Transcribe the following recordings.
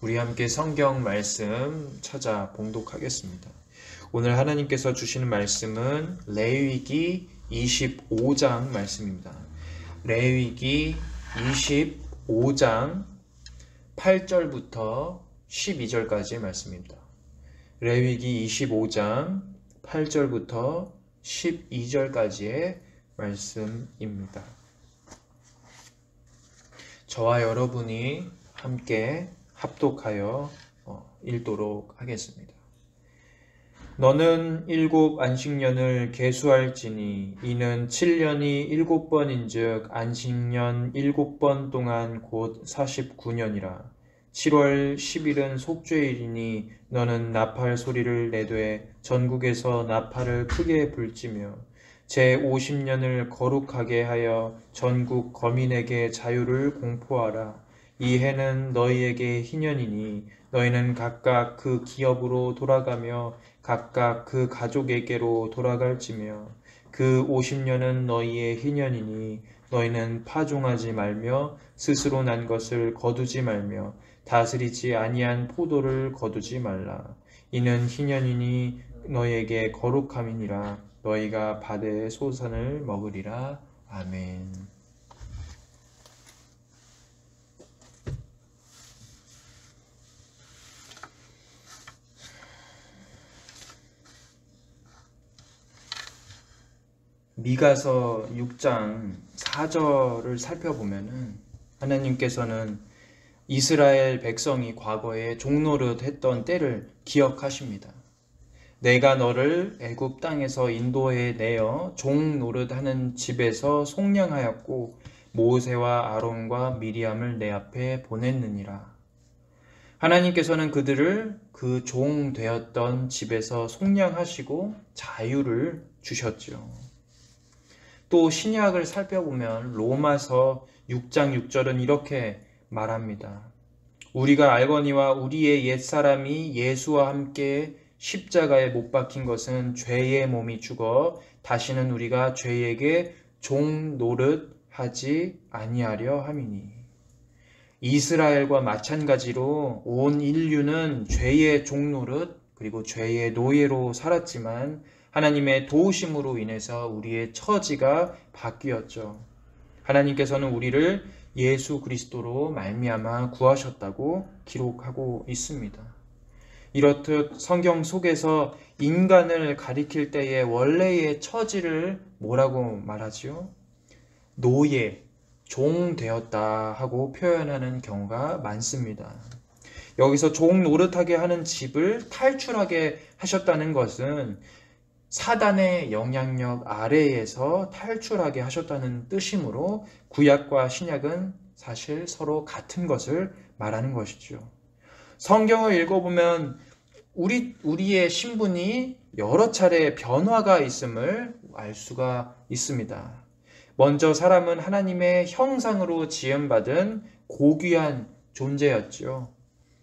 우리 함께 성경 말씀 찾아 봉독하겠습니다. 오늘 하나님께서 주시는 말씀은 레위기 25장 말씀입니다. 레위기 25장 8절부터 12절까지의 말씀입니다. 레위기 25장 8절부터 12절까지의 말씀입니다. 저와 여러분이 함께 합독하여 읽도록 하겠습니다. 너는 7 안식년을 계수할지니 이는 7년이 7번인즉 안식년 7번 동안 곧 49년이라. 7월 10일은 속죄일이니 너는 나팔 소리를 내되 전국에서 나팔을 크게 불지며 제50년을 거룩하게 하여 전국 거민에게 자유를 공포하라. 이 해는 너희에게 희년이니 너희는 각각 그 기업으로 돌아가며 각각 그 가족에게로 돌아갈지며 그 50년은 너희의 희년이니 너희는 파종하지 말며 스스로 난 것을 거두지 말며 다스리지 아니한 포도를 거두지 말라. 이는 희년이니 너희에게 거룩함이니라. 너희가 밭의 소산을 먹으리라. 아멘. 미가서 6장 4절을 살펴보면은 하나님께서는 이스라엘 백성이 과거에 종노릇 했던 때를 기억하십니다. 내가 너를 애굽 땅에서 인도해 내어 종노릇하는 집에서 속량하였고 모세와 아론과 미리암을 내 앞에 보냈느니라. 하나님께서는 그들을 그 종 되었던 집에서 속량하시고 자유를 주셨죠. 또 신약을 살펴보면 로마서 6장 6절은 이렇게 말합니다. 우리가 알거니와 우리의 옛사람이 예수와 함께 십자가에 못 박힌 것은 죄의 몸이 죽어 다시는 우리가 죄에게 종 노릇하지 아니하려 함이니. 이스라엘과 마찬가지로 온 인류는 죄의 종 노릇 그리고 죄의 노예로 살았지만 하나님의 도우심으로 인해서 우리의 처지가 바뀌었죠. 하나님께서는 우리를 예수 그리스도로 말미암아 구하셨다고 기록하고 있습니다. 이렇듯 성경 속에서 인간을 가리킬 때의 원래의 처지를 뭐라고 말하지요? 노예, 종 되었다 하고 표현하는 경우가 많습니다. 여기서 종 노릇하게 하는 집을 탈출하게 하셨다는 것은 사단의 영향력 아래에서 탈출하게 하셨다는 뜻이므로 구약과 신약은 사실 서로 같은 것을 말하는 것이죠. 성경을 읽어보면 우리의 신분이 여러 차례 변화가 있음을 알 수가 있습니다. 먼저 사람은 하나님의 형상으로 지음받은 고귀한 존재였죠.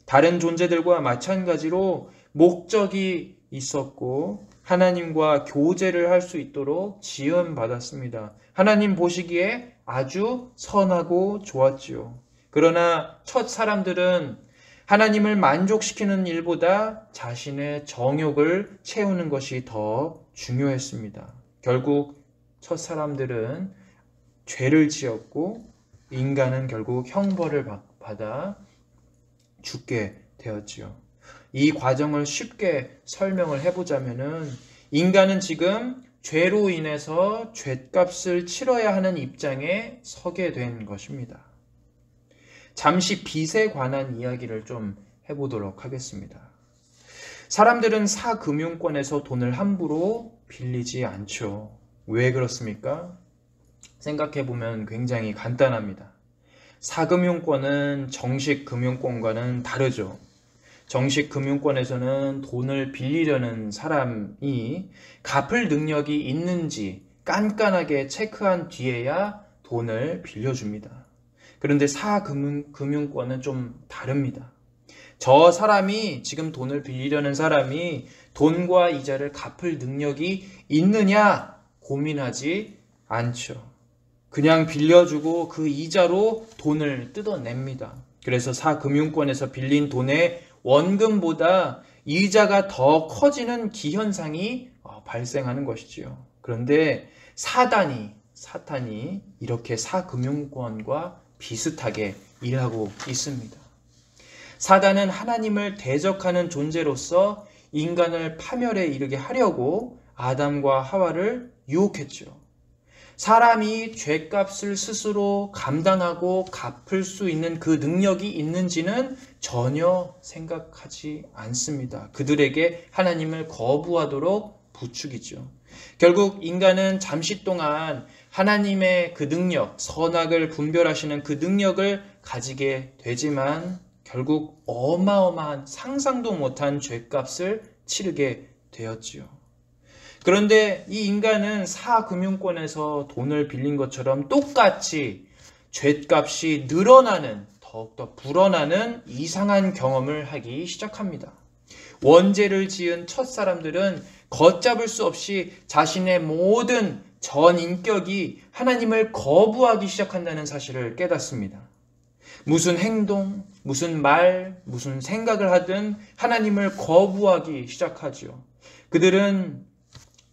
다른 존재들과 마찬가지로 목적이 있었고 하나님과 교제를 할 수 있도록 지음받았습니다. 하나님 보시기에 아주 선하고 좋았지요. 그러나 첫 사람들은 하나님을 만족시키는 일보다 자신의 정욕을 채우는 것이 더 중요했습니다. 결국 첫 사람들은 죄를 지었고 인간은 결국 형벌을 받아 죽게 되었지요. 이 과정을 쉽게 설명을 해보자면은 인간은 지금 죄로 인해서 죗값을 치러야 하는 입장에 서게 된 것입니다. 잠시 빚에 관한 이야기를 좀 해보도록 하겠습니다. 사람들은 사금융권에서 돈을 함부로 빌리지 않죠. 왜 그렇습니까? 생각해보면 굉장히 간단합니다. 사금융권은 정식 금융권과는 다르죠. 정식 금융권에서는 돈을 빌리려는 사람이 갚을 능력이 있는지 깐깐하게 체크한 뒤에야 돈을 빌려줍니다. 그런데 사금융권은 좀 다릅니다. 저 사람이 지금 돈을 빌리려는 사람이 돈과 이자를 갚을 능력이 있느냐 고민하지 않죠. 그냥 빌려주고 그 이자로 돈을 뜯어냅니다. 그래서 사금융권에서 빌린 돈의 원금보다 이자가 더 커지는 기현상이 발생하는 것이지요. 그런데 사탄이 이렇게 사금융권과 비슷하게 일하고 있습니다. 사단은 하나님을 대적하는 존재로서 인간을 파멸에 이르게 하려고 아담과 하와를 유혹했죠. 사람이 죄값을 스스로 감당하고 갚을 수 있는 그 능력이 있는지는 전혀 생각하지 않습니다. 그들에게 하나님을 거부하도록 부추기죠. 결국 인간은 잠시 동안 하나님의 그 능력, 선악을 분별하시는 그 능력을 가지게 되지만 결국 어마어마한 상상도 못한 죄값을 치르게 되었지요. 그런데 이 인간은 사금융권에서 돈을 빌린 것처럼 똑같이 죄값이 늘어나는, 더욱더 불어나는 이상한 경험을 하기 시작합니다. 원죄를 지은 첫 사람들은 걷잡을 수 없이 자신의 모든 전 인격이 하나님을 거부하기 시작한다는 사실을 깨닫습니다. 무슨 행동, 무슨 말, 무슨 생각을 하든 하나님을 거부하기 시작하죠. 그들은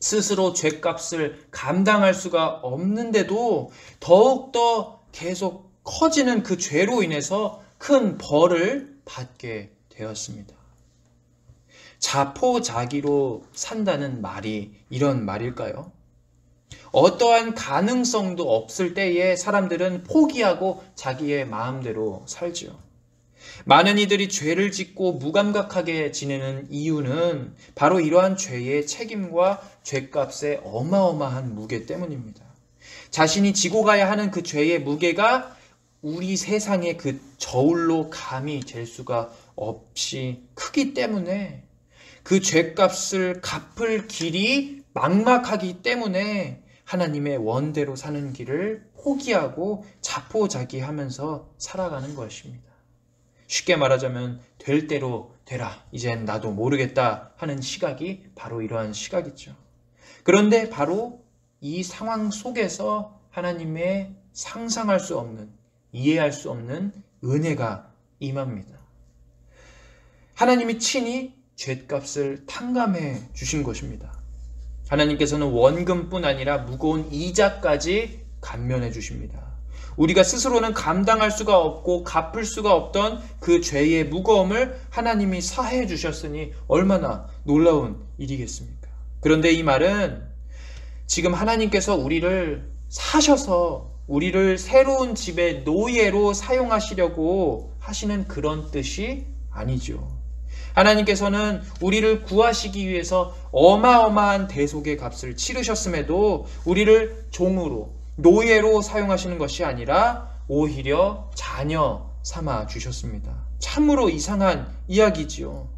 스스로 죄값을 감당할 수가 없는데도 더욱더 계속 커지는 그 죄로 인해서 큰 벌을 받게 되었습니다. 자포자기로 산다는 말이 이런 말일까요? 어떠한 가능성도 없을 때에 사람들은 포기하고 자기의 마음대로 살지요. 많은 이들이 죄를 짓고 무감각하게 지내는 이유는 바로 이러한 죄의 책임과 죄값의 어마어마한 무게 때문입니다. 자신이 지고 가야 하는 그 죄의 무게가 우리 세상의 그 저울로 감히 잴 수가 없이 크기 때문에 그 죄값을 갚을 길이 막막하기 때문에 하나님의 원대로 사는 길을 포기하고 자포자기하면서 살아가는 것입니다. 쉽게 말하자면 될 대로 되라, 이젠 나도 모르겠다 하는 시각이 바로 이러한 시각이죠. 그런데 바로 이 상황 속에서 하나님의 상상할 수 없는, 이해할 수 없는 은혜가 임합니다. 하나님이 친히 죄값을 탕감해 주신 것입니다. 하나님께서는 원금뿐 아니라 무거운 이자까지 감면해 주십니다. 우리가 스스로는 감당할 수가 없고 갚을 수가 없던 그 죄의 무거움을 하나님이 사해 주셨으니 얼마나 놀라운 일이겠습니까? 그런데 이 말은 지금 하나님께서 우리를 사셔서 우리를 새로운 집의 노예로 사용하시려고 하시는 그런 뜻이 아니죠. 하나님께서는 우리를 구하시기 위해서 어마어마한 대속의 값을 치르셨음에도 우리를 종으로, 노예로 사용하시는 것이 아니라 오히려 자녀 삼아 주셨습니다. 참으로 이상한 이야기지요.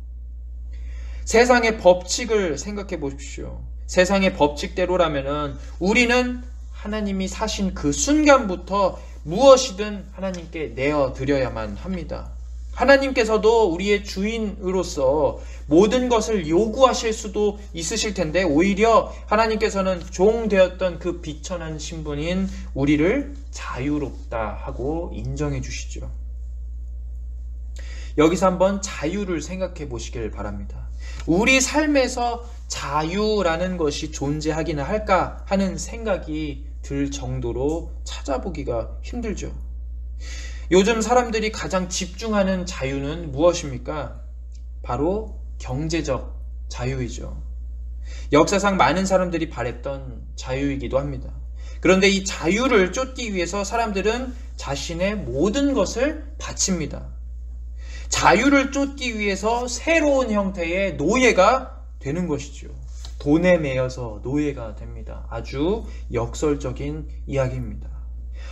세상의 법칙을 생각해 보십시오. 세상의 법칙대로라면은 우리는 하나님이 사신 그 순간부터 무엇이든 하나님께 내어 드려야만 합니다. 하나님께서도 우리의 주인으로서 모든 것을 요구하실 수도 있으실 텐데 오히려 하나님께서는 종 되었던 그 비천한 신분인 우리를 자유롭다 하고 인정해 주시죠. 여기서 한번 자유를 생각해 보시길 바랍니다. 우리 삶에서 자유라는 것이 존재하기는 할까 하는 생각이 들 정도로 찾아보기가 힘들죠. 요즘 사람들이 가장 집중하는 자유는 무엇입니까? 바로 경제적 자유이죠. 역사상 많은 사람들이 바랬던 자유이기도 합니다. 그런데 이 자유를 쫓기 위해서 사람들은 자신의 모든 것을 바칩니다. 자유를 쫓기 위해서 새로운 형태의 노예가 되는 것이죠. 돈에 매여서 노예가 됩니다. 아주 역설적인 이야기입니다.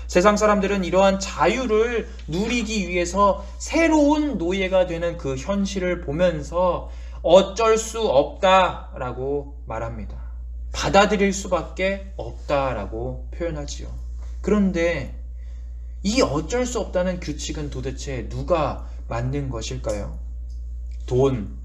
세상 사람들은 이러한 자유를 누리기 위해서 새로운 노예가 되는 그 현실을 보면서 어쩔 수 없다라고 말합니다. 받아들일 수밖에 없다라고 표현하지요. 그런데 이 어쩔 수 없다는 규칙은 도대체 누가 만든 것일까요? 돈,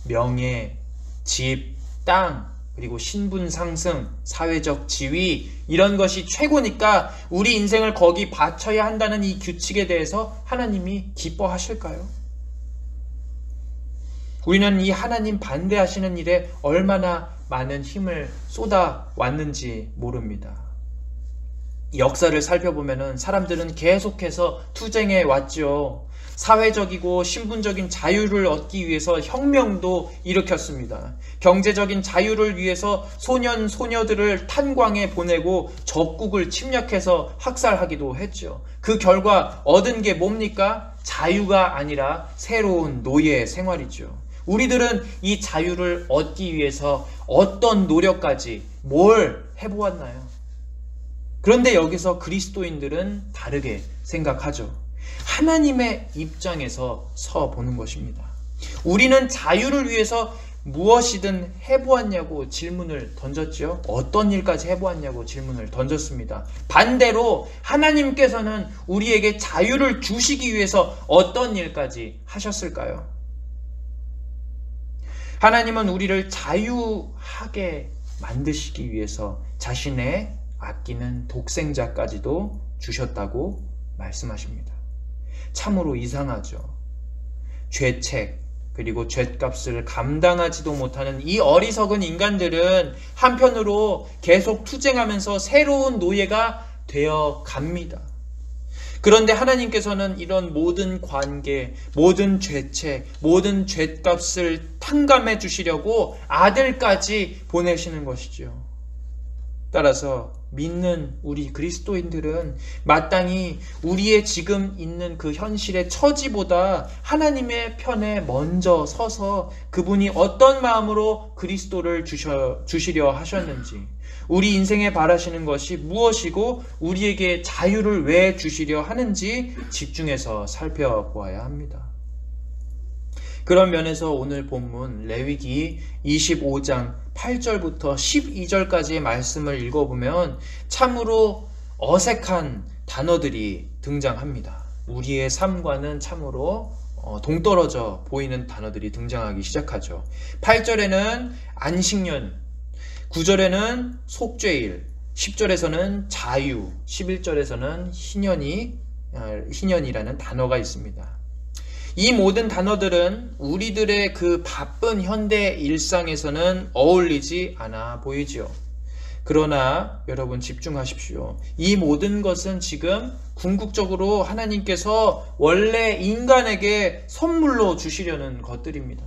명예, 집, 땅, 그리고 신분 상승, 사회적 지위 이런 것이 최고니까 우리 인생을 거기 바쳐야 한다는 이 규칙에 대해서 하나님이 기뻐하실까요? 우리는 이 하나님 반대하시는 일에 얼마나 많은 힘을 쏟아왔는지 모릅니다. 역사를 살펴보면 사람들은 계속해서 투쟁해 왔죠. 사회적이고 신분적인 자유를 얻기 위해서 혁명도 일으켰습니다. 경제적인 자유를 위해서 소년, 소녀들을 탄광에 보내고 적국을 침략해서 학살하기도 했죠. 그 결과 얻은 게 뭡니까? 자유가 아니라 새로운 노예 생활이죠. 우리들은 이 자유를 얻기 위해서 어떤 노력까지 뭘 해보았나요? 그런데 여기서 그리스도인들은 다르게 생각하죠. 하나님의 입장에서 서 보는 것입니다. 우리는 자유를 위해서 무엇이든 해보았냐고 질문을 던졌죠. 어떤 일까지 해보았냐고 질문을 던졌습니다. 반대로 하나님께서는 우리에게 자유를 주시기 위해서 어떤 일까지 하셨을까요? 하나님은 우리를 자유하게 만드시기 위해서 자신의 아끼는 독생자까지도 주셨다고 말씀하십니다. 참으로 이상하죠. 죄책 그리고 죗값을 감당하지도 못하는 이 어리석은 인간들은 한편으로 계속 투쟁하면서 새로운 노예가 되어 갑니다. 그런데 하나님께서는 이런 모든 관계, 모든 죄책, 모든 죗값을 탕감해 주시려고 아들까지 보내시는 것이죠. 따라서 믿는 우리 그리스도인들은 마땅히 우리의 지금 있는 그 현실의 처지보다 하나님의 편에 먼저 서서 그분이 어떤 마음으로 그리스도를 주시려 하셨는지, 우리 인생에 바라시는 것이 무엇이고 우리에게 자유를 왜 주시려 하는지 집중해서 살펴보아야 합니다. 그런 면에서 오늘 본문 레위기 25장 8절부터 12절까지의 말씀을 읽어보면 참으로 어색한 단어들이 등장합니다. 우리의 삶과는 참으로 동떨어져 보이는 단어들이 등장하기 시작하죠. 8절에는 안식년, 9절에는 속죄일, 10절에서는 자유, 11절에서는 희년이라는 단어가 있습니다. 이 모든 단어들은 우리들의 그 바쁜 현대 일상에서는 어울리지 않아 보이죠. 그러나 여러분 집중하십시오. 이 모든 것은 지금 궁극적으로 하나님께서 원래 인간에게 선물로 주시려는 것들입니다.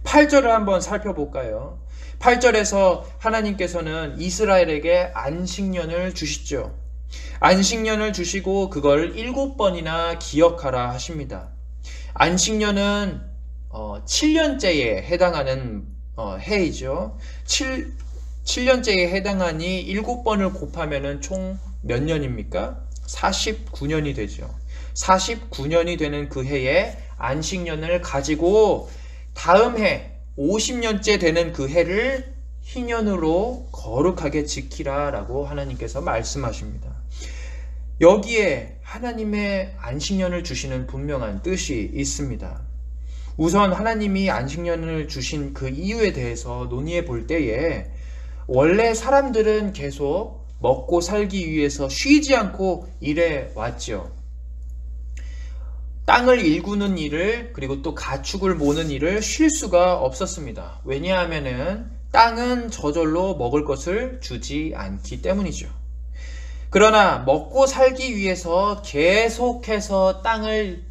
8절을 한번 살펴볼까요? 8절에서 하나님께서는 이스라엘에게 안식년을 주시죠. 안식년을 주시고 그걸 7번이나 기억하라 하십니다. 안식년은 7년째에 해당하는 해이죠. 7년째에 해당하니 7번을 곱하면 총 몇 년입니까? 49년이 되죠. 49년이 되는 그 해에 안식년을 가지고 다음 해 50년째 되는 그 해를 희년으로 거룩하게 지키라 라고 하나님께서 말씀하십니다. 여기에 하나님의 안식년을 주시는 분명한 뜻이 있습니다. 우선 하나님이 안식년을 주신 그 이유에 대해서 논의해 볼 때에 원래 사람들은 계속 먹고 살기 위해서 쉬지 않고 일해 왔죠. 땅을 일구는 일을 그리고 또 가축을 모는 일을 쉴 수가 없었습니다. 왜냐하면은 땅은 저절로 먹을 것을 주지 않기 때문이죠. 그러나 먹고 살기 위해서 계속해서 땅을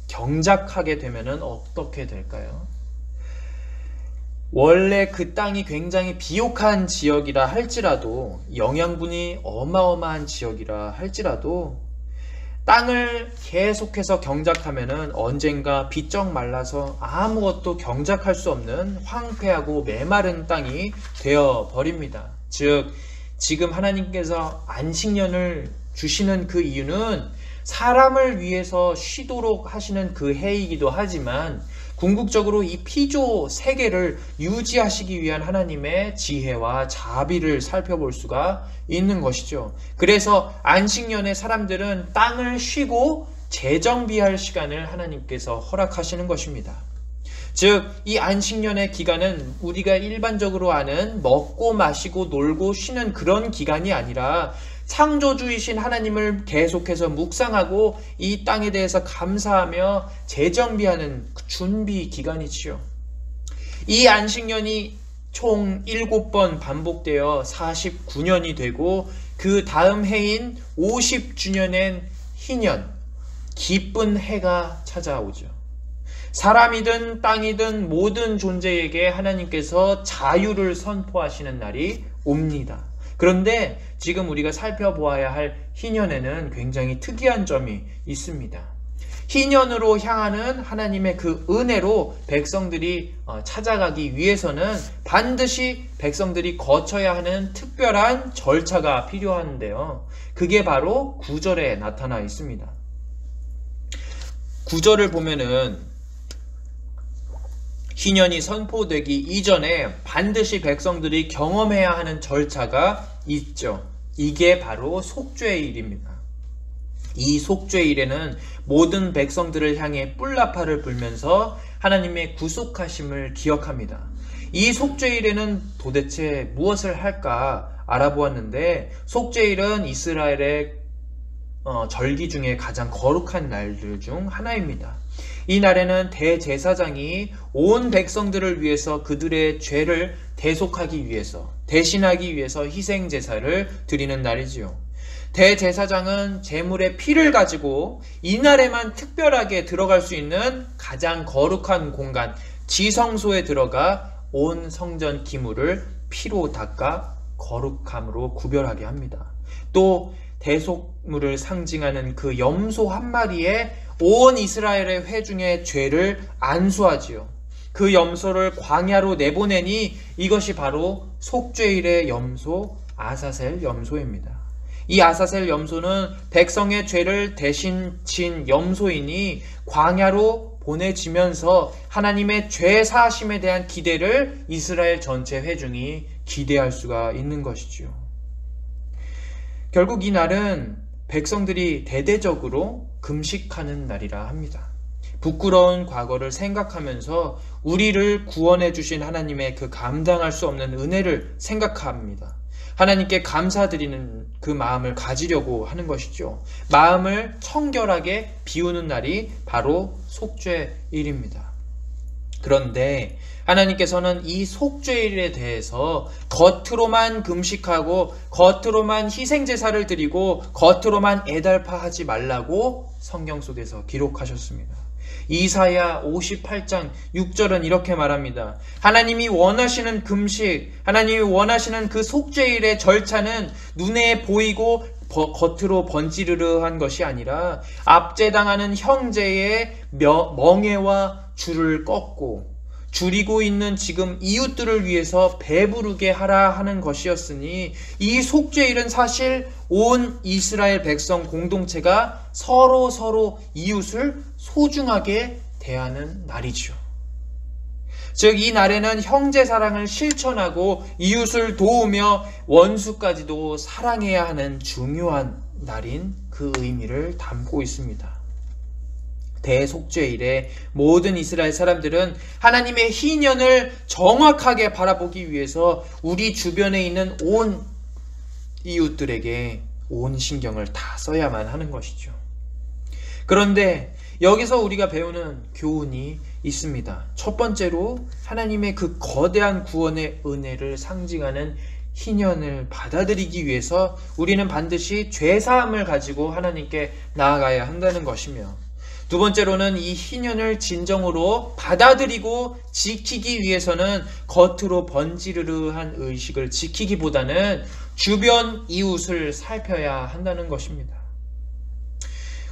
경작하게 되면은 어떻게 될까요? 원래 그 땅이 굉장히 비옥한 지역이라 할지라도, 영양분이 어마어마한 지역이라 할지라도 땅을 계속해서 경작하면은 언젠가 비쩍 말라서 아무것도 경작할 수 없는 황폐하고 메마른 땅이 되어 버립니다. 즉 지금 하나님께서 안식년을 주시는 그 이유는 사람을 위해서 쉬도록 하시는 그 해이기도 하지만 궁극적으로 이 피조 세계를 유지하시기 위한 하나님의 지혜와 자비를 살펴볼 수가 있는 것이죠. 그래서 안식년에 사람들은 땅을 쉬고 재정비할 시간을 하나님께서 허락하시는 것입니다. 즉, 이 안식년의 기간은 우리가 일반적으로 아는 먹고 마시고 놀고 쉬는 그런 기간이 아니라 창조주이신 하나님을 계속해서 묵상하고 이 땅에 대해서 감사하며 재정비하는 준비 기간이지요. 이 안식년이 총 7번 반복되어 49년이 되고 그 다음 해인 50주년엔 희년, 기쁜 해가 찾아오죠. 사람이든 땅이든 모든 존재에게 하나님께서 자유를 선포하시는 날이 옵니다. 그런데 지금 우리가 살펴보아야 할 희년에는 굉장히 특이한 점이 있습니다. 희년으로 향하는 하나님의 그 은혜로 백성들이 찾아가기 위해서는 반드시 백성들이 거쳐야 하는 특별한 절차가 필요한데요. 그게 바로 9절에 나타나 있습니다. 9절을 보면은 희년이 선포되기 이전에 반드시 백성들이 경험해야 하는 절차가 있죠. 이게 바로 속죄일입니다. 이 속죄일에는 모든 백성들을 향해 뿔나팔을 불면서 하나님의 구속하심을 기억합니다. 이 속죄일에는 도대체 무엇을 할까 알아보았는데, 속죄일은 이스라엘의 절기 중에 가장 거룩한 날들 중 하나입니다. 이 날에는 대제사장이 온 백성들을 위해서 그들의 죄를 대속하기 위해서, 대신하기 위해서 희생제사를 드리는 날이지요. 대제사장은 제물의 피를 가지고 이날에만 특별하게 들어갈 수 있는 가장 거룩한 공간, 지성소에 들어가 온 성전 기물을 피로 닦아 거룩함으로 구별하게 합니다. 또 대속물을 상징하는 그 염소 한 마리에 온 이스라엘의 회중의 죄를 안수하지요. 그 염소를 광야로 내보내니 이것이 바로 속죄일의 염소 아사셀 염소입니다. 이 아사셀 염소는 백성의 죄를 대신 진 염소이니 광야로 보내지면서 하나님의 죄 사하심에 대한 기대를 이스라엘 전체 회중이 기대할 수가 있는 것이지요. 결국 이 날은 백성들이 대대적으로 금식하는 날이라 합니다. 부끄러운 과거를 생각하면서 우리를 구원해 주신 하나님의 그 감당할 수 없는 은혜를 생각합니다. 하나님께 감사드리는 그 마음을 가지려고 하는 것이죠. 마음을 청결하게 비우는 날이 바로 속죄일입니다. 그런데 하나님께서는 이 속죄일에 대해서 겉으로만 금식하고 겉으로만 희생제사를 드리고 겉으로만 애달파하지 말라고 성경 속에서 기록하셨습니다. 이사야 58장 6절은 이렇게 말합니다. 하나님이 원하시는 금식, 하나님이 원하시는 그 속죄일의 절차는 눈에 보이고 겉으로 번지르르한 것이 아니라 압제당하는 형제의 멍에와 줄을 꺾고 줄이고 있는 지금 이웃들을 위해서 배부르게 하라 하는 것이었으니, 이 속죄일은 사실 온 이스라엘 백성 공동체가 서로 이웃을 소중하게 대하는 날이죠. 즉, 이 날에는 형제 사랑을 실천하고 이웃을 도우며 원수까지도 사랑해야 하는 중요한 날인 그 의미를 담고 있습니다. 대속죄일에 모든 이스라엘 사람들은 하나님의 희년을 정확하게 바라보기 위해서 우리 주변에 있는 온 이웃들에게 온 신경을 다 써야만 하는 것이죠. 그런데 여기서 우리가 배우는 교훈이 있습니다. 첫 번째로 하나님의 그 거대한 구원의 은혜를 상징하는 희년을 받아들이기 위해서 우리는 반드시 죄사함을 가지고 하나님께 나아가야 한다는 것이며, 두 번째로는 이 희년을 진정으로 받아들이고 지키기 위해서는 겉으로 번지르르한 의식을 지키기보다는 주변 이웃을 살펴야 한다는 것입니다.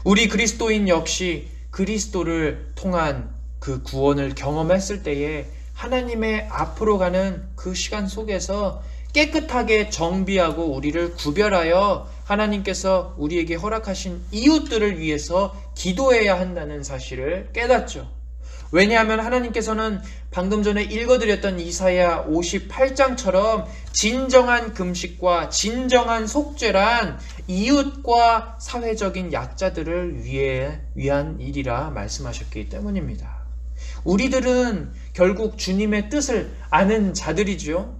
우리 그리스도인 역시 그리스도를 통한 그 구원을 경험했을 때에 하나님의 앞으로 가는 그 시간 속에서 깨끗하게 정비하고 우리를 구별하여 하나님께서 우리에게 허락하신 이웃들을 위해서 기도해야 한다는 사실을 깨닫죠. 왜냐하면 하나님께서는 방금 전에 읽어드렸던 이사야 58장처럼 진정한 금식과 진정한 속죄란 이웃과 사회적인 약자들을 위한 일이라 말씀하셨기 때문입니다. 우리들은 결국 주님의 뜻을 아는 자들이죠.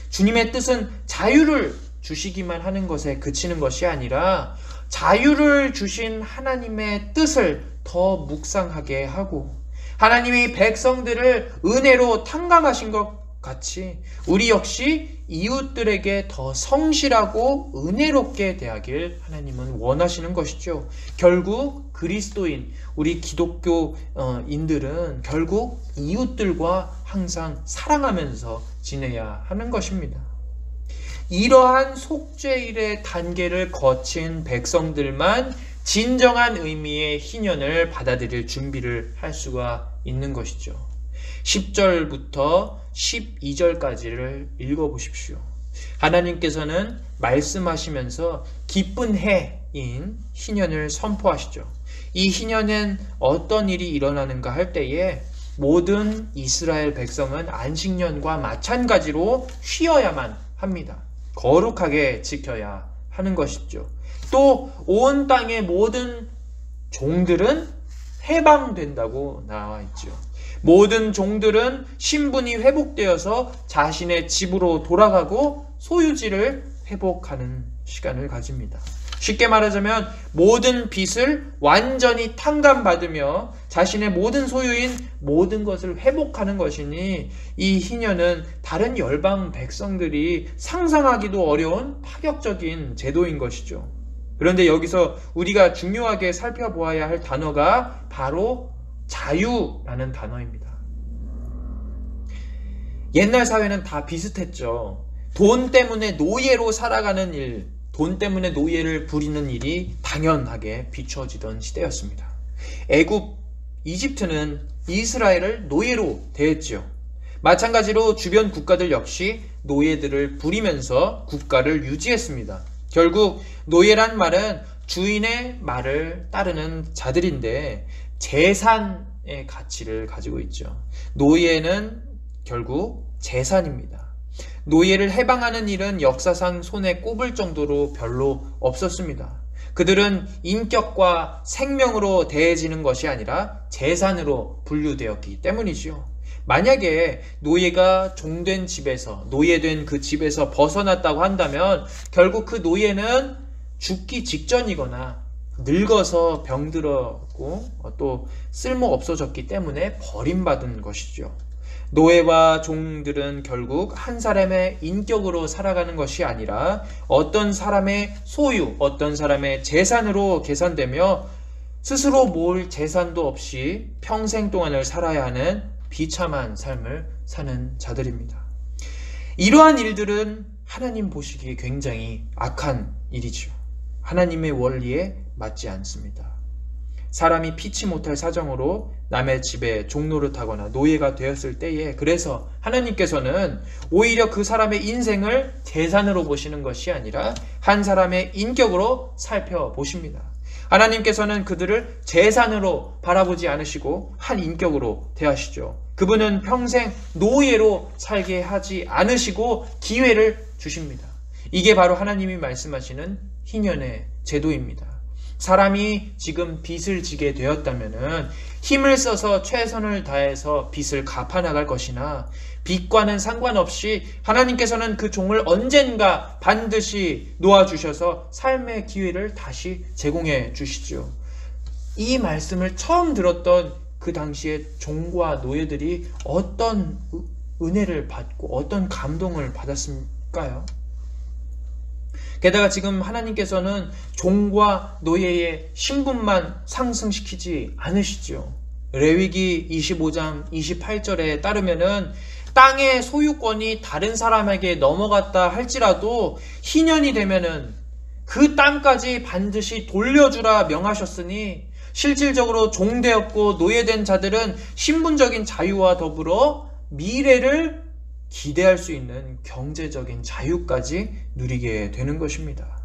주님의 뜻은 자유를 주시기만 하는 것에 그치는 것이 아니라 자유를 주신 하나님의 뜻을 더 묵상하게 하고 하나님이 백성들을 은혜로 탕감하신 것 같이 우리 역시 이웃들에게 더 성실하고 은혜롭게 대하길 하나님은 원하시는 것이죠. 결국 그리스도인, 우리 기독교인들은 결국 이웃들과 항상 사랑하면서 지내야 하는 것입니다. 이러한 속죄일의 단계를 거친 백성들만 진정한 의미의 희년을 받아들일 준비를 할 수가 있는 것이죠. 10절부터 12절까지를 읽어보십시오. 하나님께서는 말씀하시면서 기쁜 해인 희년을 선포하시죠. 이 희년엔 어떤 일이 일어나는가 할 때에 모든 이스라엘 백성은 안식년과 마찬가지로 쉬어야만 합니다. 거룩하게 지켜야 하는 것이죠. 또 온 땅의 모든 종들은 해방된다고 나와 있죠. 모든 종들은 신분이 회복되어서 자신의 집으로 돌아가고 소유지를 회복하는 시간을 가집니다. 쉽게 말하자면 모든 빚을 완전히 탕감받으며 자신의 모든 소유인 모든 것을 회복하는 것이니 이 희년은 다른 열방 백성들이 상상하기도 어려운 파격적인 제도인 것이죠. 그런데 여기서 우리가 중요하게 살펴보아야 할 단어가 바로 자유라는 단어입니다. 옛날 사회는 다 비슷했죠. 돈 때문에 노예로 살아가는 일, 돈 때문에 노예를 부리는 일이 당연하게 비춰지던 시대였습니다. 애굽, 이집트는 이스라엘을 노예로 대했죠. 마찬가지로 주변 국가들 역시 노예들을 부리면서 국가를 유지했습니다. 결국 노예란 말은 주인의 말을 따르는 자들인데 재산의 가치를 가지고 있죠. 노예는 결국 재산입니다. 노예를 해방하는 일은 역사상 손에 꼽을 정도로 별로 없었습니다. 그들은 인격과 생명으로 대해지는 것이 아니라 재산으로 분류되었기 때문이지요. 만약에 노예가 종된 집에서, 노예된 그 집에서 벗어났다고 한다면 결국 그 노예는 죽기 직전이거나 늙어서 병들었고 또 쓸모 없어졌기 때문에 버림받은 것이죠. 노예와 종들은 결국 한 사람의 인격으로 살아가는 것이 아니라 어떤 사람의 소유, 어떤 사람의 재산으로 계산되며 스스로 모을 재산도 없이 평생 동안을 살아야 하는 비참한 삶을 사는 자들입니다. 이러한 일들은 하나님 보시기에 굉장히 악한 일이죠. 하나님의 원리에 맞지 않습니다. 사람이 피치 못할 사정으로 남의 집에 종노릇하거나 노예가 되었을 때에 그래서 하나님께서는 오히려 그 사람의 인생을 재산으로 보시는 것이 아니라 한 사람의 인격으로 살펴보십니다. 하나님께서는 그들을 재산으로 바라보지 않으시고 한 인격으로 대하시죠. 그분은 평생 노예로 살게 하지 않으시고 기회를 주십니다. 이게 바로 하나님이 말씀하시는 희년의 제도입니다. 사람이 지금 빚을 지게 되었다면 힘을 써서 최선을 다해서 빚을 갚아나갈 것이나 빚과는 상관없이 하나님께서는 그 종을 언젠가 반드시 놓아주셔서 삶의 기회를 다시 제공해 주시죠. 이 말씀을 처음 들었던 그 당시에 종과 노예들이 어떤 은혜를 받고 어떤 감동을 받았을까요? 게다가 지금 하나님께서는 종과 노예의 신분만 상승시키지 않으시죠. 레위기 25장 28절에 따르면은 땅의 소유권이 다른 사람에게 넘어갔다 할지라도 희년이 되면은 그 땅까지 반드시 돌려주라 명하셨으니 실질적으로 종되었고 노예된 자들은 신분적인 자유와 더불어 미래를 기대할 수 있는 경제적인 자유까지 누리게 되는 것입니다.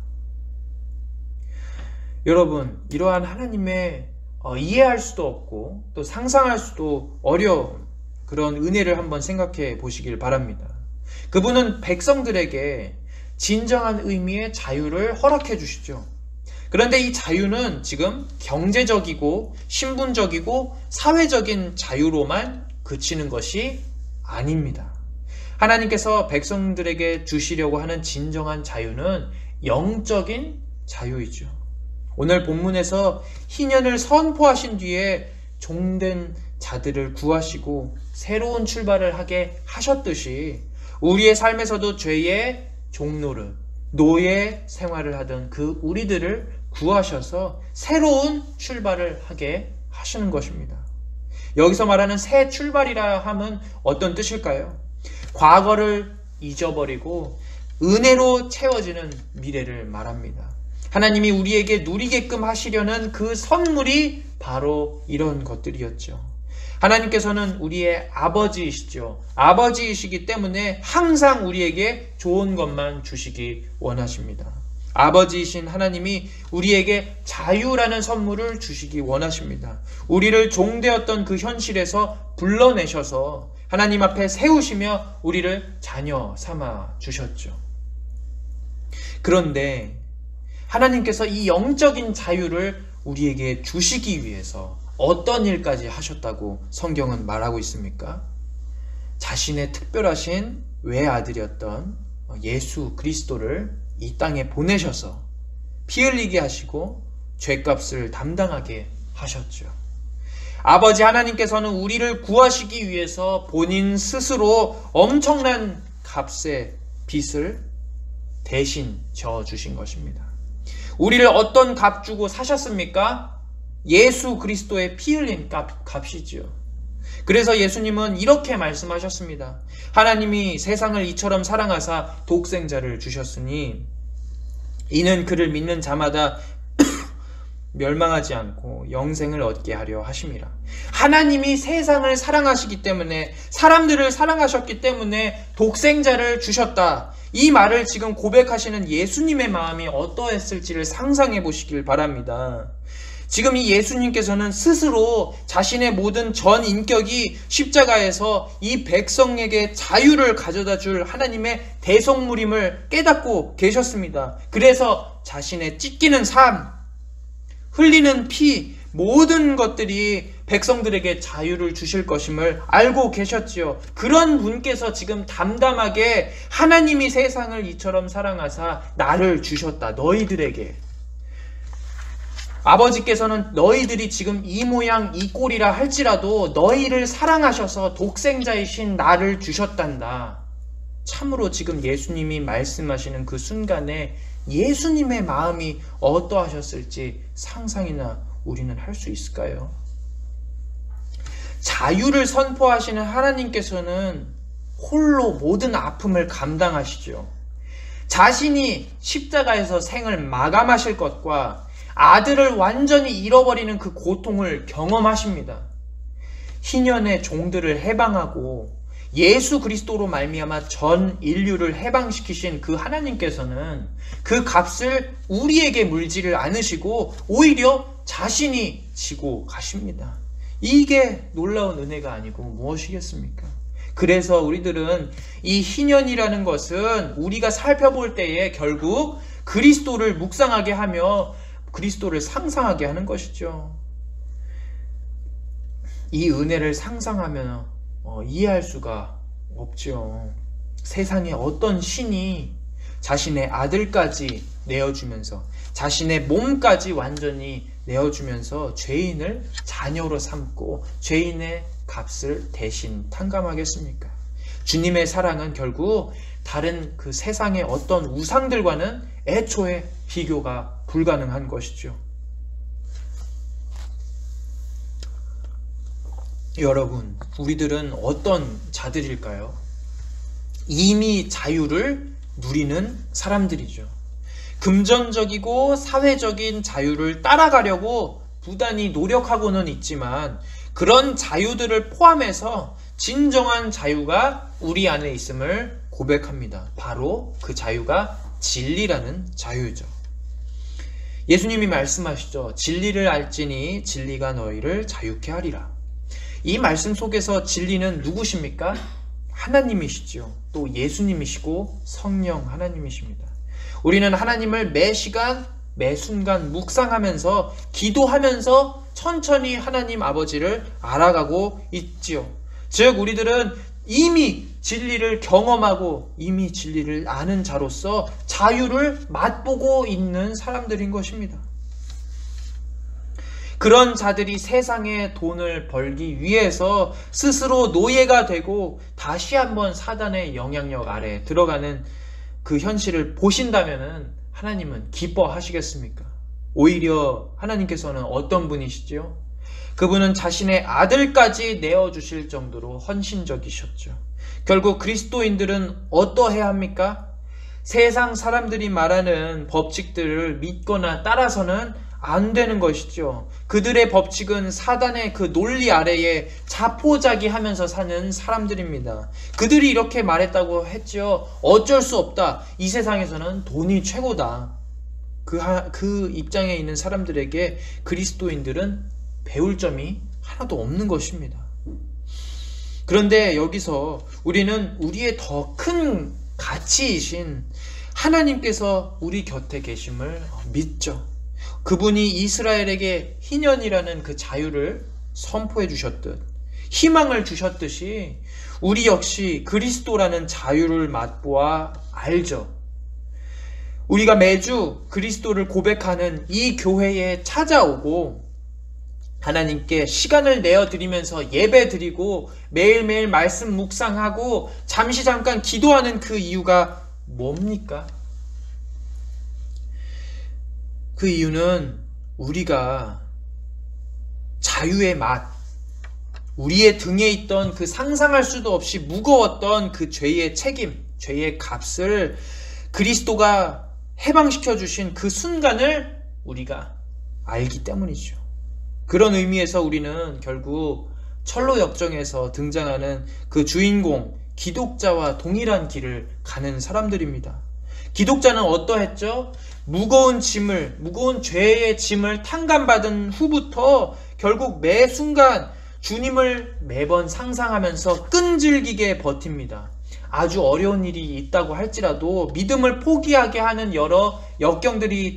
여러분, 이러한 하나님의 이해할 수도 없고 또 상상할 수도 어려운 그런 은혜를 한번 생각해 보시길 바랍니다. 그분은 백성들에게 진정한 의미의 자유를 허락해 주시죠. 그런데 이 자유는 지금 경제적이고 신분적이고 사회적인 자유로만 그치는 것이 아닙니다. 하나님께서 백성들에게 주시려고 하는 진정한 자유는 영적인 자유이죠. 오늘 본문에서 희년을 선포하신 뒤에 종된 자들을 구하시고 새로운 출발을 하게 하셨듯이 우리의 삶에서도 죄의 종노릇, 노예 생활을 하던 그 우리들을 구하셔서 새로운 출발을 하게 하시는 것입니다. 여기서 말하는 새 출발이라 함은 어떤 뜻일까요? 과거를 잊어버리고 은혜로 채워지는 미래를 말합니다. 하나님이 우리에게 누리게끔 하시려는 그 선물이 바로 이런 것들이었죠. 하나님께서는 우리의 아버지이시죠. 아버지이시기 때문에 항상 우리에게 좋은 것만 주시기 원하십니다. 아버지이신 하나님이 우리에게 자유라는 선물을 주시기 원하십니다. 우리를 종되었던 그 현실에서 불러내셔서 하나님 앞에 세우시며 우리를 자녀 삼아 주셨죠. 그런데 하나님께서 이 영적인 자유를 우리에게 주시기 위해서 어떤 일까지 하셨다고 성경은 말하고 있습니까? 자신의 특별하신 외아들이었던 예수 그리스도를 이 땅에 보내셔서 피 흘리게 하시고 죄값을 담당하게 하셨죠. 아버지 하나님께서는 우리를 구하시기 위해서 본인 스스로 엄청난 값의 빚을 대신 져주신 것입니다. 우리를 어떤 값 주고 사셨습니까? 예수 그리스도의 피 흘린 값이지요. 그래서 예수님은 이렇게 말씀하셨습니다. 하나님이 세상을 이처럼 사랑하사 독생자를 주셨으니 이는 그를 믿는 자마다 멸망하지 않고 영생을 얻게 하려 하심이라. 하나님이 세상을 사랑하시기 때문에, 사람들을 사랑하셨기 때문에 독생자를 주셨다. 이 말을 지금 고백하시는 예수님의 마음이 어떠했을지를 상상해 보시길 바랍니다. 지금 이 예수님께서는 스스로 자신의 모든 전 인격이 십자가에서 이 백성에게 자유를 가져다 줄 하나님의 대속물임을 깨닫고 계셨습니다. 그래서 자신의 찢기는 삶, 흘리는 피, 모든 것들이 백성들에게 자유를 주실 것임을 알고 계셨지요. 그런 분께서 지금 담담하게 하나님이 세상을 이처럼 사랑하사 나를 주셨다. 너희들에게. 아버지께서는 너희들이 지금 이 모양 이 꼴이라 할지라도 너희를 사랑하셔서 독생자이신 나를 주셨단다. 참으로 지금 예수님이 말씀하시는 그 순간에 예수님의 마음이 어떠하셨을지 상상이나 우리는 할 수 있을까요? 자유를 선포하시는 하나님께서는 홀로 모든 아픔을 감당하시죠. 자신이 십자가에서 생을 마감하실 것과 아들을 완전히 잃어버리는 그 고통을 경험하십니다. 희년의 종들을 해방하고 예수 그리스도로 말미암아 전 인류를 해방시키신 그 하나님께서는 그 값을 우리에게 물지를 않으시고 오히려 자신이 지고 가십니다. 이게 놀라운 은혜가 아니고 무엇이겠습니까? 그래서 우리들은 이 희년이라는 것은 우리가 살펴볼 때에 결국 그리스도를 묵상하게 하며 그리스도를 상상하게 하는 것이죠. 이 은혜를 상상하면 이해할 수가 없죠. 세상에 어떤 신이 자신의 아들까지 내어주면서 자신의 몸까지 완전히 내어주면서 죄인을 자녀로 삼고 죄인의 값을 대신 탕감하겠습니까? 주님의 사랑은 결국 다른 그 세상의 어떤 우상들과는 애초에 비교가 불가능한 것이죠. 여러분, 우리들은 어떤 자들일까요? 이미 자유를 누리는 사람들이죠. 금전적이고 사회적인 자유를 따라가려고 부단히 노력하고는 있지만 그런 자유들을 포함해서 진정한 자유가 우리 안에 있음을 고백합니다. 바로 그 자유가 진리라는 자유죠. 예수님이 말씀하시죠. 진리를 알지니 진리가 너희를 자유케 하리라. 이 말씀 속에서 진리는 누구십니까? 하나님이시죠. 또 예수님이시고 성령 하나님이십니다. 우리는 하나님을 매 시간 매 순간 묵상하면서 기도하면서 천천히 하나님 아버지를 알아가고 있지요. 즉 우리들은 이미 진리를 경험하고 이미 진리를 아는 자로서 자유를 맛보고 있는 사람들인 것입니다. 그런 자들이 세상에 돈을 벌기 위해서 스스로 노예가 되고 다시 한번 사단의 영향력 아래 들어가는 그 현실을 보신다면 하나님은 기뻐하시겠습니까? 오히려 하나님께서는 어떤 분이시죠? 그분은 자신의 아들까지 내어주실 정도로 헌신적이셨죠. 결국 그리스도인들은 어떠해야 합니까? 세상 사람들이 말하는 법칙들을 믿거나 따라서는 안 되는 것이죠. 그들의 법칙은 사단의 그 논리 아래에 자포자기하면서 사는 사람들입니다. 그들이 이렇게 말했다고 했죠. 어쩔 수 없다. 이 세상에서는 돈이 최고다. 그 입장에 있는 사람들에게 그리스도인들은 배울 점이 하나도 없는 것입니다. 그런데 여기서 우리는 우리의 더 큰 가치이신 하나님께서 우리 곁에 계심을 믿죠. 그분이 이스라엘에게 희년이라는 그 자유를 선포해 주셨듯 희망을 주셨듯이 우리 역시 그리스도라는 자유를 맛보아 알죠. 우리가 매주 그리스도를 고백하는 이 교회에 찾아오고 하나님께 시간을 내어드리면서 예배드리고 매일매일 말씀 묵상하고 잠시 잠깐 기도하는 그 이유가 뭡니까? 그 이유는 우리가 자유의 맛, 우리의 등에 있던 그 상상할 수도 없이 무거웠던 그 죄의 책임, 죄의 값을 그리스도가 해방시켜 주신 그 순간을 우리가 알기 때문이죠. 그런 의미에서 우리는 결국 철로 역정에서 등장하는 그 주인공 기독자와 동일한 길을 가는 사람들입니다. 기독자는 어떠했죠? 무거운 죄의 짐을 탕감받은 후부터 결국 매 순간 주님을 매번 상상하면서 끈질기게 버팁니다. 아주 어려운 일이 있다고 할지라도 믿음을 포기하게 하는 여러 역경들이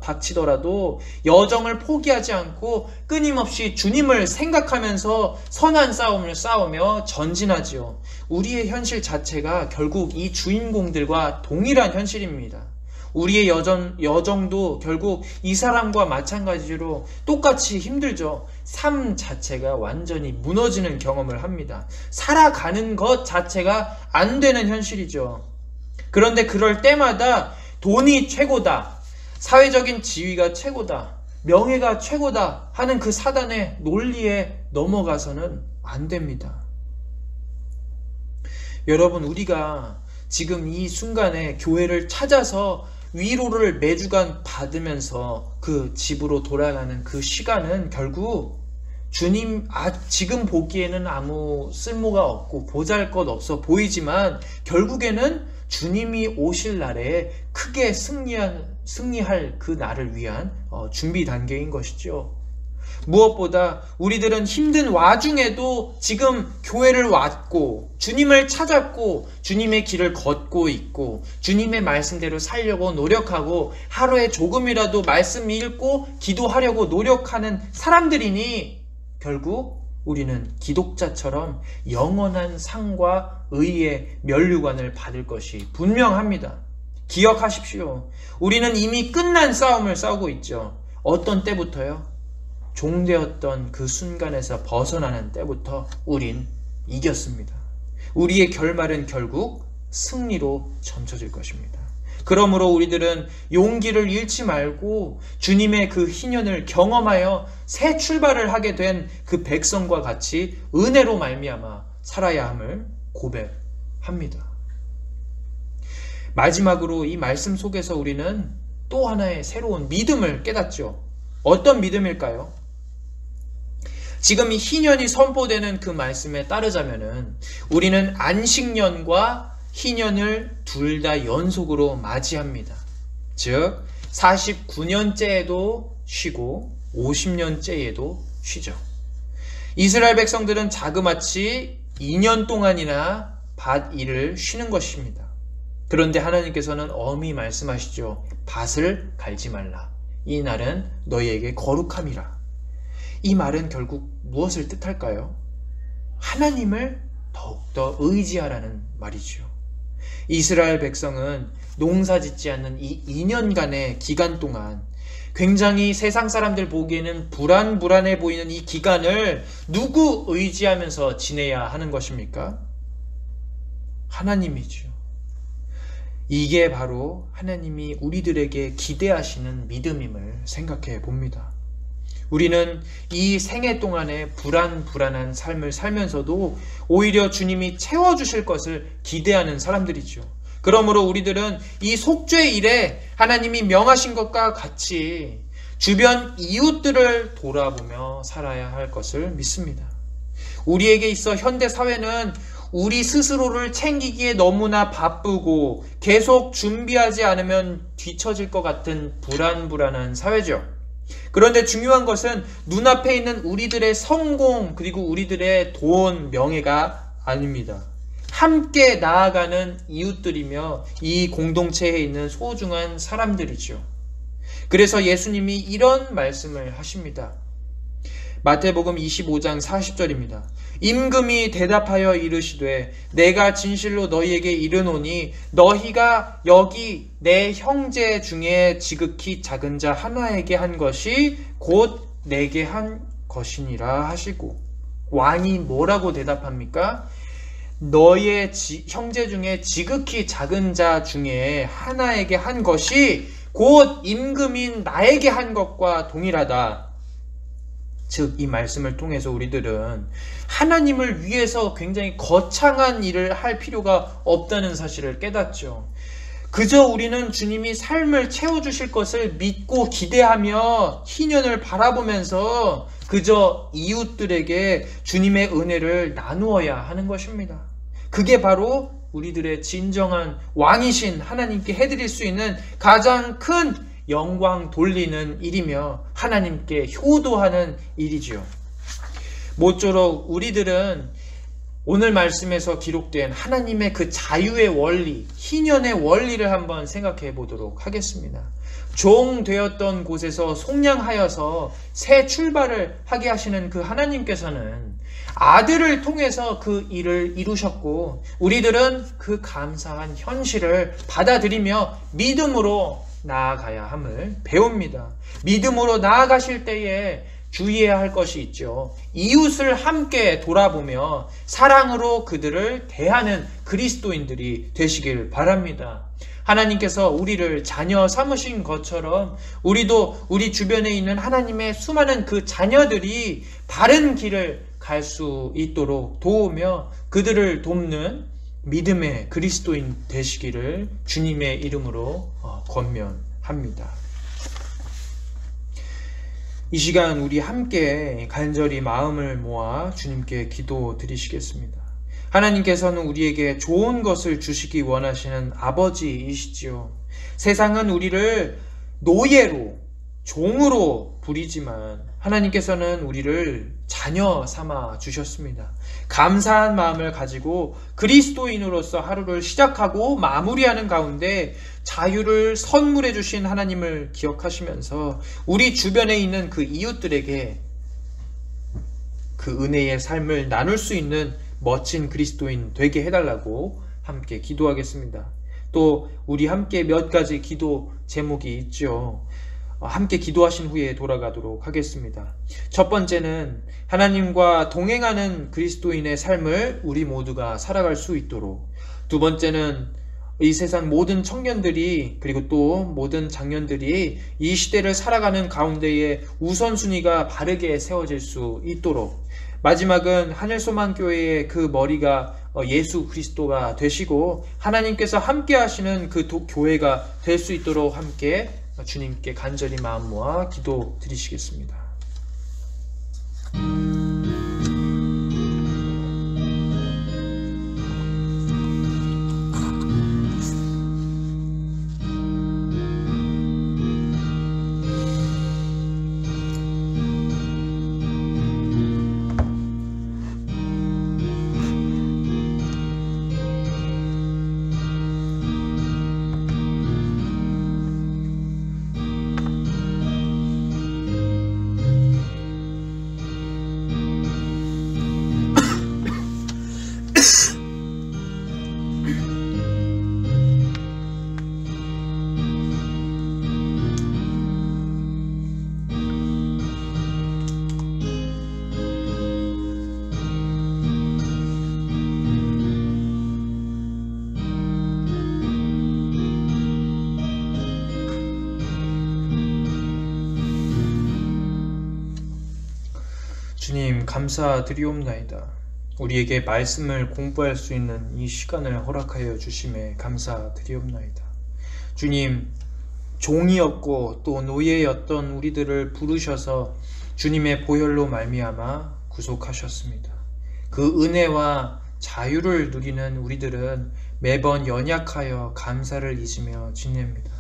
닥치더라도 여정을 포기하지 않고 끊임없이 주님을 생각하면서 선한 싸움을 싸우며 전진하지요. 우리의 현실 자체가 결국 이 주인공들과 동일한 현실입니다. 우리의 여정도 결국 이 사람과 마찬가지로 똑같이 힘들죠. 삶 자체가 완전히 무너지는 경험을 합니다. 살아가는 것 자체가 안 되는 현실이죠. 그런데 그럴 때마다 돈이 최고다, 사회적인 지위가 최고다, 명예가 최고다 하는 그 사단의 논리에 넘어가서는 안 됩니다. 여러분, 우리가 지금 이 순간에 교회를 찾아서 위로를 매주간 받으면서 그 집으로 돌아가는 그 시간은 결국 주님 지금 보기에는 아무 쓸모가 없고 보잘것없어 보이지만 결국에는 주님이 오실 날에 크게 승리할 그 날을 위한 준비 단계인 것이죠. 무엇보다 우리들은 힘든 와중에도 지금 교회를 왔고 주님을 찾았고 주님의 길을 걷고 있고 주님의 말씀대로 살려고 노력하고 하루에 조금이라도 말씀 읽고 기도하려고 노력하는 사람들이니 결국 우리는 기독자처럼 영원한 상과 의의 면류관을 받을 것이 분명합니다. 기억하십시오. 우리는 이미 끝난 싸움을 싸우고 있죠. 어떤 때부터요? 종되었던 그 순간에서 벗어나는 때부터 우린 이겼습니다. 우리의 결말은 결국 승리로 점쳐질 것입니다. 그러므로 우리들은 용기를 잃지 말고 주님의 그 희년을 경험하여 새 출발을 하게 된 그 백성과 같이 은혜로 말미암아 살아야 함을 고백합니다. 마지막으로 이 말씀 속에서 우리는 또 하나의 새로운 믿음을 깨닫죠. 어떤 믿음일까요? 지금 이 희년이 선포되는 그 말씀에 따르자면은 우리는 안식년과 희년을 둘 다 연속으로 맞이합니다. 즉 49년째에도 쉬고 50년째에도 쉬죠. 이스라엘 백성들은 자그마치 2년 동안이나 밭 일을 쉬는 것입니다. 그런데 하나님께서는 엄히 말씀하시죠. 밭을 갈지 말라. 이 날은 너희에게 거룩함이라. 이 말은 결국 무엇을 뜻할까요? 하나님을 더욱더 의지하라는 말이죠. 이스라엘 백성은 농사 짓지 않는 이 2년간의 기간 동안 굉장히 세상 사람들 보기에는 불안해 보이는 이 기간을 누구 의지하면서 지내야 하는 것입니까? 하나님이죠. 이게 바로 하나님이 우리들에게 기대하시는 믿음임을 생각해 봅니다. 우리는 이 생애 동안에 불안한 삶을 살면서도 오히려 주님이 채워주실 것을 기대하는 사람들이죠. 그러므로 우리들은 이 속죄의 일에 하나님이 명하신 것과 같이 주변 이웃들을 돌아보며 살아야 할 것을 믿습니다. 우리에게 있어 현대 사회는 우리 스스로를 챙기기에 너무나 바쁘고 계속 준비하지 않으면 뒤처질 것 같은 불안한 사회죠. 그런데 중요한 것은 눈앞에 있는 우리들의 성공 그리고 우리들의 돈, 명예가 아닙니다. 함께 나아가는 이웃들이며 이 공동체에 있는 소중한 사람들이죠. 그래서 예수님이 이런 말씀을 하십니다. 마태복음 25장 40절입니다. 임금이 대답하여 이르시되 내가 진실로 너희에게 이르노니 너희가 여기 내 형제 중에 지극히 작은 자 하나에게 한 것이 곧 내게 한 것이니라 하시고, 왕이 뭐라고 대답합니까? 너의 형제 중에 지극히 작은 자 중에 하나에게 한 것이 곧 임금인 나에게 한 것과 동일하다. 즉, 이 말씀을 통해서 우리들은 하나님을 위해서 굉장히 거창한 일을 할 필요가 없다는 사실을 깨닫죠. 그저 우리는 주님이 삶을 채워주실 것을 믿고 기대하며 희년을 바라보면서 그저 이웃들에게 주님의 은혜를 나누어야 하는 것입니다. 그게 바로 우리들의 진정한 왕이신 하나님께 해드릴 수 있는 가장 큰 영광 돌리는 일이며 하나님께 효도하는 일이죠. 모쪼록 우리들은 오늘 말씀에서 기록된 하나님의 그 자유의 원리, 희년의 원리를 한번 생각해 보도록 하겠습니다. 종 되었던 곳에서 속량하여서 새 출발을 하게 하시는 그 하나님께서는 아들을 통해서 그 일을 이루셨고, 우리들은 그 감사한 현실을 받아들이며 믿음으로 나아가야 함을 배웁니다. 믿음으로 나아가실 때에 주의해야 할 것이 있죠. 이웃을 함께 돌아보며 사랑으로 그들을 대하는 그리스도인들이 되시길 바랍니다. 하나님께서 우리를 자녀 삼으신 것처럼 우리도 우리 주변에 있는 하나님의 수많은 그 자녀들이 바른 길을 갈 수 있도록 도우며 그들을 돕는 믿음의 그리스도인 되시기를 주님의 이름으로 권면합니다. 이 시간 우리 함께 간절히 마음을 모아 주님께 기도 드리시겠습니다. 하나님께서는 우리에게 좋은 것을 주시기 원하시는 아버지이시지요. 세상은 우리를 노예로, 종으로 부리지만 하나님께서는 우리를 자녀 삼아 주셨습니다. 감사한 마음을 가지고 그리스도인으로서 하루를 시작하고 마무리하는 가운데 자유를 선물해 주신 하나님을 기억하시면서 우리 주변에 있는 그 이웃들에게 그 은혜의 삶을 나눌 수 있는 멋진 그리스도인 되게 해달라고 함께 기도하겠습니다. 또 우리 함께 몇 가지 기도 제목이 있죠. 함께 기도하신 후에 돌아가도록 하겠습니다. 첫 번째는 하나님과 동행하는 그리스도인의 삶을 우리 모두가 살아갈 수 있도록, 두 번째는 이 세상 모든 청년들이 그리고 또 모든 장년들이 이 시대를 살아가는 가운데에 우선순위가 바르게 세워질 수 있도록, 마지막은 하늘소망교회의 그 머리가 예수 그리스도가 되시고 하나님께서 함께 하시는 그 교회가 될 수 있도록 함께 주님께 간절히 마음 모아 기도 드리시겠습니다. 주님 감사드리옵나이다. 우리에게 말씀을 공부할 수 있는 이 시간을 허락하여 주심에 감사드리옵나이다. 주님, 종이었고 또 노예였던 우리들을 부르셔서 주님의 보혈로 말미암아 구속하셨습니다. 그 은혜와 자유를 누리는 우리들은 매번 연약하여 감사를 잊으며 지냅니다.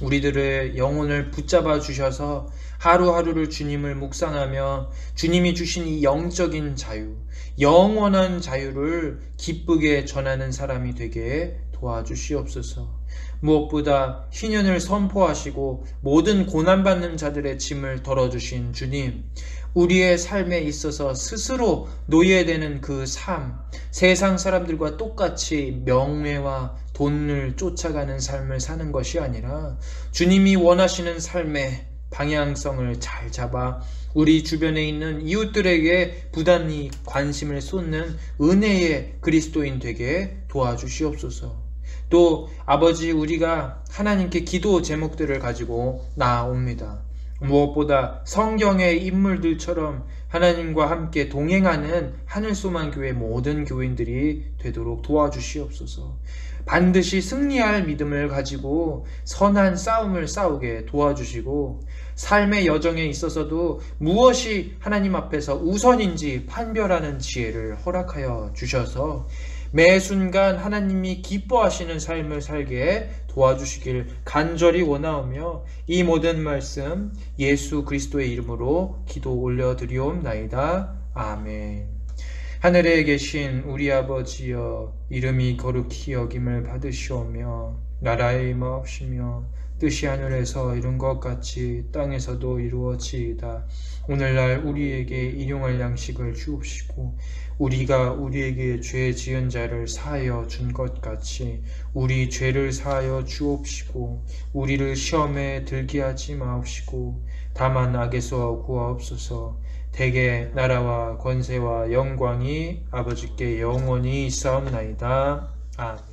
우리들의 영혼을 붙잡아 주셔서 하루하루를 주님을 묵상하며 주님이 주신 이 영적인 자유, 영원한 자유를 기쁘게 전하는 사람이 되게 도와주시옵소서. 무엇보다 희년을 선포하시고 모든 고난받는 자들의 짐을 덜어주신 주님, 우리의 삶에 있어서 스스로 노예되는 그 삶, 세상 사람들과 똑같이 명예와 돈을 쫓아가는 삶을 사는 것이 아니라 주님이 원하시는 삶의 방향성을 잘 잡아 우리 주변에 있는 이웃들에게 부단히 관심을 쏟는 은혜의 그리스도인 되게 도와주시옵소서. 또 아버지, 우리가 하나님께 기도 제목들을 가지고 나아옵니다. 무엇보다 성경의 인물들처럼 하나님과 함께 동행하는 하늘소망교회 모든 교인들이 되도록 도와주시옵소서. 반드시 승리할 믿음을 가지고 선한 싸움을 싸우게 도와주시고 삶의 여정에 있어서도 무엇이 하나님 앞에서 우선인지 판별하는 지혜를 허락하여 주셔서 매 순간 하나님이 기뻐하시는 삶을 살게 도와주시길 간절히 원하오며 이 모든 말씀 예수 그리스도의 이름으로 기도 올려드리옵나이다. 아멘. 하늘에 계신 우리 아버지여, 이름이 거룩히 여김을 받으시오며 나라의 임하옵시며 뜻이 하늘에서 이룬 것 같이 땅에서도 이루어지이다. 오늘날 우리에게 일용할 양식을 주옵시고 우리가 우리에게 죄 지은 자를 사하여 준 것 같이 우리 죄를 사하여 주옵시고 우리를 시험에 들게 하지 마옵시고 다만 악에서 구하옵소서. 대개 나라와 권세와 영광이 아버지께 영원히 있사옵나이다. 아멘.